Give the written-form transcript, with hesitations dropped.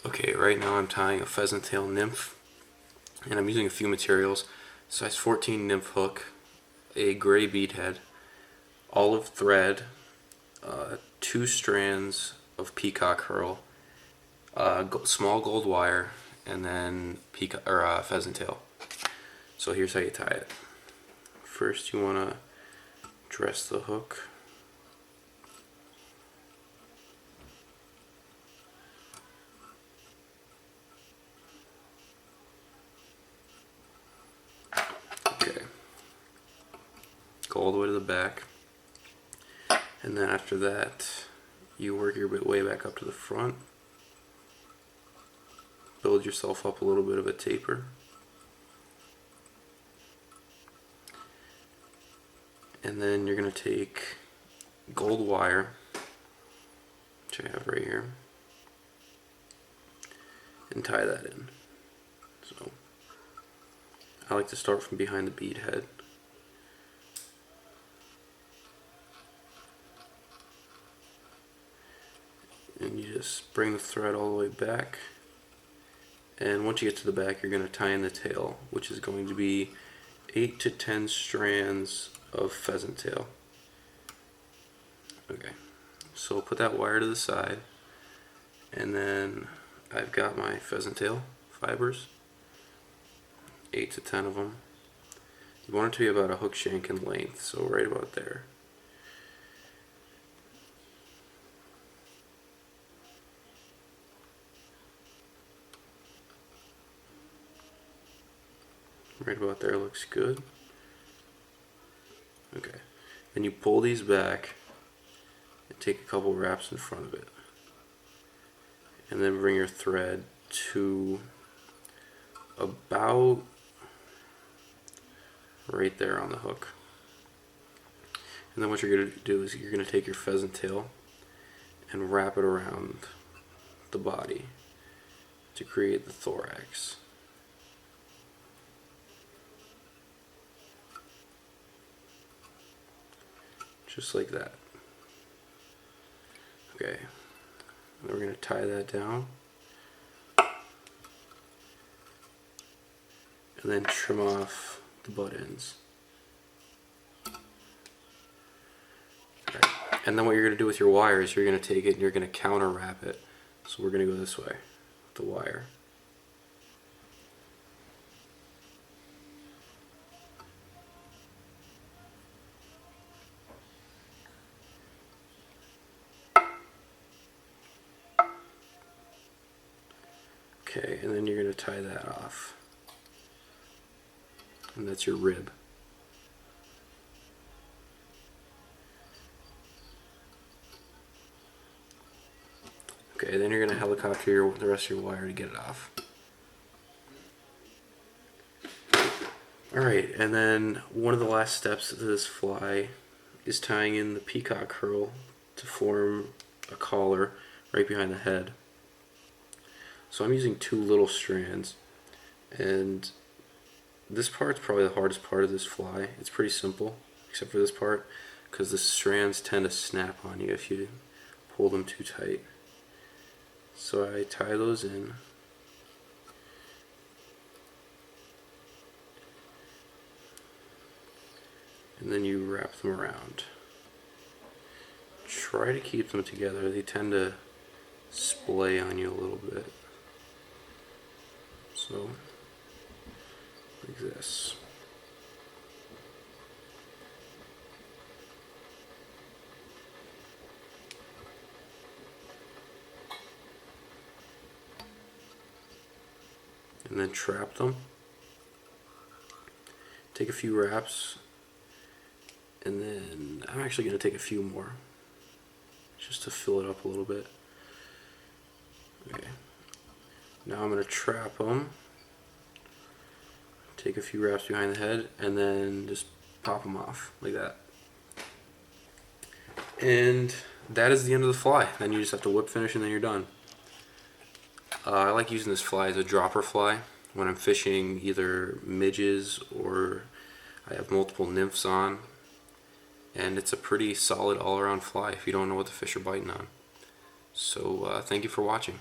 Okay, right now I'm tying a pheasant tail nymph, and I'm using a few materials. Size 14 nymph hook, a gray bead head, olive thread, 2 strands of peacock herl, small gold wire, and then pheasant tail. So here's how you tie it. First you want to dress the hook. Okay. Go all the way to the back. And then after that, you work your way back up to the front. Build yourself up a little bit of a taper. And then you're going to take gold wire, which I have right here, and tie that in. So I like to start from behind the bead head. And you just bring the thread all the way back. And once you get to the back, you're going to tie in the tail, which is going to be 8 to 10 strands of pheasant tail. Okay, so put that wire to the side, and then I've got my pheasant tail fibers, 8 to 10 of them. You want it to be about a hook shank in length, so right about there. Right about there looks good. Okay, then you pull these back and take a couple wraps in front of it, and then bring your thread to about right there on the hook. And then what you're going to do is you're going to take your pheasant tail and wrap it around the body to create the thorax. Just like that. Okay, then we're going to tie that down and then trim off the butt ends. Right. And then what you're going to do with your wire is you're going to take it and you're going to counter wrap it. So we're going to go this way with the wire. Okay, and then you're going to tie that off. And that's your rib. Okay, then you're going to helicopter the rest of your wire to get it off. Alright, and then one of the last steps to this fly is tying in the peacock herl to form a collar right behind the head. So I'm using 2 little strands, and this part's probably the hardest part of this fly. It's pretty simple, except for this part, because the strands tend to snap on you if you pull them too tight. So I tie those in. And then you wrap them around. Try to keep them together. They tend to splay on you a little bit. So, like this. And then trap them. Take a few wraps, and then I'm actually going to take a few more just to fill it up a little bit. Okay. Now I'm going to trap them, take a few wraps behind the head, and then just pop them off like that. And that is the end of the fly. Then you just have to whip finish and then you're done. I like using this fly as a dropper fly when I'm fishing either midges or I have multiple nymphs on. And it's a pretty solid all-around fly if you don't know what the fish are biting on. So thank you for watching.